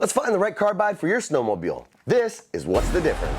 Let's find the right carbide for your snowmobile. This is What's the Difference.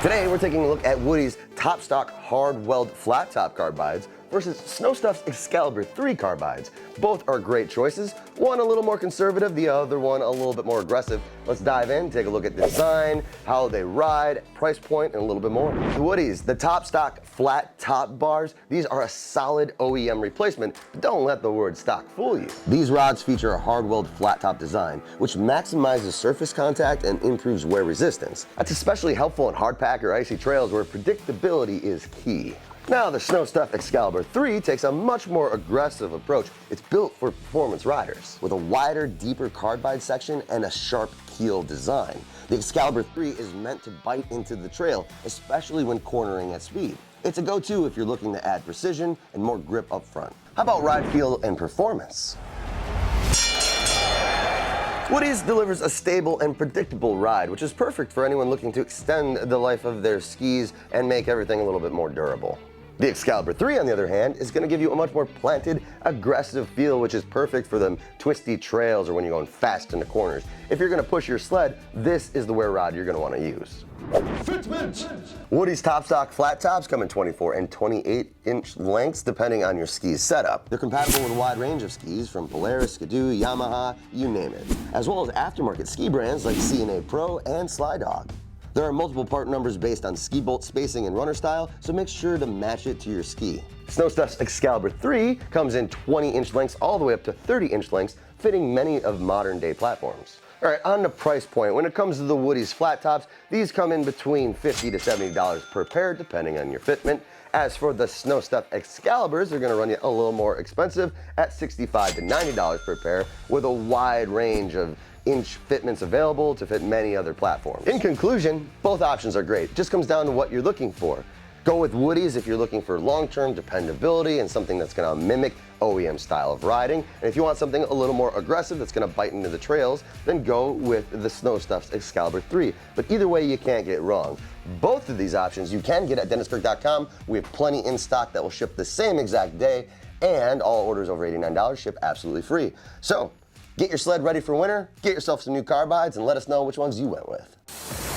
Today we're taking a look at Woody's top stock hard weld flat top carbides versus Snow Stuff's Excalibur III carbides. Both are great choices, one a little more conservative, the other one a little bit more aggressive. Let's dive in, take a look at design, how they ride, price point, and a little bit more. The Woody's, the top stock flat top bars, these are a solid OEM replacement, but don't let the word stock fool you. These rods feature a hard weld flat top design, which maximizes surface contact and improves wear resistance. That's especially helpful in hardpack or icy trails where predictability is key. Now, the Snow Stuff Excalibur III takes a much more aggressive approach. It's built for performance riders with a wider, deeper carbide section and a sharp keel design. The Excalibur III is meant to bite into the trail, especially when cornering at speed. It's a go-to if you're looking to add precision and more grip up front. How about ride feel and performance? Woody's delivers a stable and predictable ride, which is perfect for anyone looking to extend the life of their skis and make everything a little bit more durable. The Excalibur III, on the other hand, is going to give you a much more planted, aggressive feel, which is perfect for them twisty trails or when you're going fast in the corners. If you're going to push your sled, this is the wear rod you're going to want to use. Fitment! Woody's top stock flat tops come in 24 and 28-inch lengths depending on your ski's setup. They're compatible with a wide range of skis from Polaris, Skidoo, Yamaha, you name it, as well as aftermarket ski brands like C&A Pro and Slydog. There are multiple part numbers based on ski bolt spacing and runner style, so make sure to match it to your ski. Snow Stuff's Excalibur III comes in 20-inch lengths all the way up to 30-inch lengths, fitting many of modern-day platforms. All right, on the price point, when it comes to the Woody's flat tops, these come in between $50 to $70 per pair, depending on your fitment. As for the Snow Stuff Excaliburs, they're going to run you a little more expensive at $65 to $90 per pair, with a wide range of inch fitments available to fit many other platforms. In conclusion, both options are great. It just comes down to what you're looking for. Go with Woody's if you're looking for long-term dependability and something that's going to mimic OEM style of riding. And if you want something a little more aggressive that's going to bite into the trails, then go with the Snow Stuff's Excalibur III. But either way, you can't get it wrong. Both of these options you can get at DennisKirk.com. We have plenty in stock that will ship the same exact day, and all orders over $89 ship absolutely free. So, get your sled ready for winter, get yourself some new carbides, and let us know which ones you went with.